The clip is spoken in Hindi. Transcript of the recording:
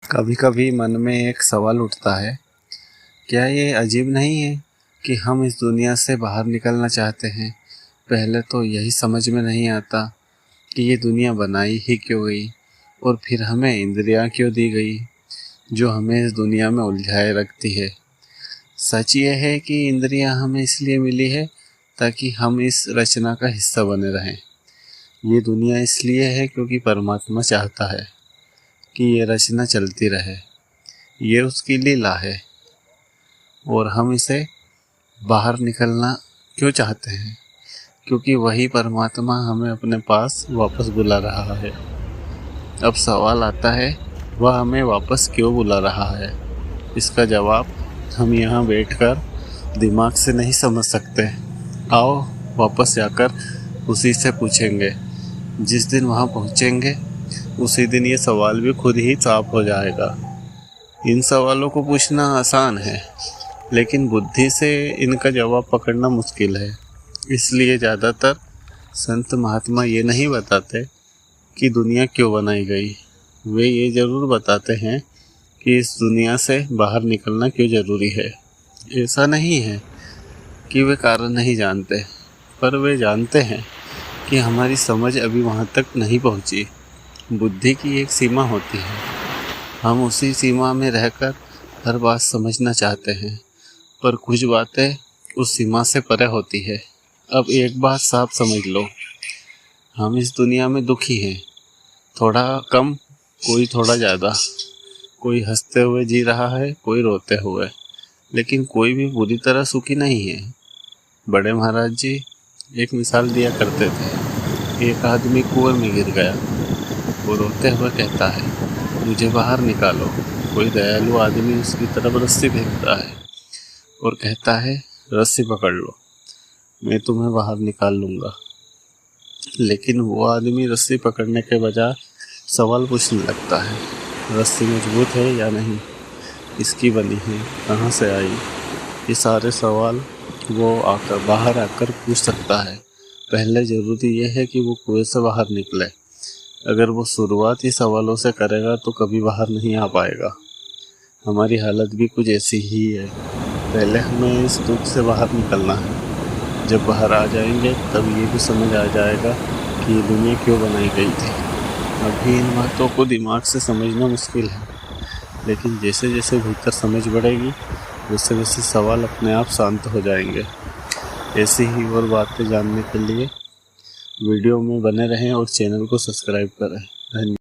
कभी कभी मन में एक सवाल उठता है, क्या ये अजीब नहीं है कि हम इस दुनिया से बाहर निकलना चाहते हैं। पहले तो यही समझ में नहीं आता कि ये दुनिया बनाई ही क्यों गई और फिर हमें इंद्रियां क्यों दी गई जो हमें इस दुनिया में उलझाए रखती है। सच ये है कि इंद्रियां हमें इसलिए मिली है ताकि हम इस रचना का हिस्सा बने रहें। ये दुनिया इसलिए है क्योंकि परमात्मा चाहता है कि ये रचना चलती रहे। ये उसकी लीला है और हम इसे बाहर निकलना क्यों चाहते हैं, क्योंकि वही परमात्मा हमें अपने पास वापस बुला रहा है। अब सवाल आता है, वह हमें वापस क्यों बुला रहा है। इसका जवाब हम यहाँ बैठकर दिमाग से नहीं समझ सकते। आओ वापस जाकर उसी से पूछेंगे। जिस दिन वहाँ पहुँचेंगे उसी दिन ये सवाल भी खुद ही साफ हो जाएगा। इन सवालों को पूछना आसान है, लेकिन बुद्धि से इनका जवाब पकड़ना मुश्किल है। इसलिए ज़्यादातर संत महात्मा ये नहीं बताते कि दुनिया क्यों बनाई गई। वे ये ज़रूर बताते हैं कि इस दुनिया से बाहर निकलना क्यों ज़रूरी है। ऐसा नहीं है कि वे कारण नहीं जानते, पर वे जानते हैं कि हमारी समझ अभी वहाँ तक नहीं पहुँची। बुद्धि की एक सीमा होती है, हम उसी सीमा में रहकर हर बात समझना चाहते हैं, पर कुछ बातें उस सीमा से परे होती है। अब एक बात साफ समझ लो, हम इस दुनिया में दुखी हैं, थोड़ा कम कोई थोड़ा ज़्यादा। कोई हंसते हुए जी रहा है, कोई रोते हुए, लेकिन कोई भी बुरी तरह सुखी नहीं है। बड़े महाराज जी एक मिसाल दिया करते थे। एक आदमी कुएं में गिर गया, वो रोते हुए कहता है, मुझे बाहर निकालो। कोई दयालु आदमी उसकी तरफ रस्सी फेंकता है और कहता है, रस्सी पकड़ लो, मैं तुम्हें बाहर निकाल लूँगा। लेकिन वो आदमी रस्सी पकड़ने के बजाय सवाल पूछने लगता है, रस्सी मजबूत है या नहीं, इसकी बनी है, कहाँ से आई। ये सारे सवाल वो बाहर आकर पूछ सकता है। पहले ज़रूरी ये है कि वो कुएं से बाहर निकले। अगर वो शुरुआती सवालों से करेगा तो कभी बाहर नहीं आ पाएगा। हमारी हालत भी कुछ ऐसी ही है। पहले हमें इस दुख से बाहर निकलना है। जब बाहर आ जाएंगे तब ये भी समझ आ जाएगा कि ये दुनिया क्यों बनाई गई थी। अभी इन बातों को दिमाग से समझना मुश्किल है, लेकिन जैसे जैसे भीतर समझ बढ़ेगी वैसे वैसे सवाल अपने आप शांत हो जाएंगे। ऐसी ही और बातें जानने के लिए वीडियो में बने रहें और चैनल को सब्सक्राइब करें। धन्यवाद।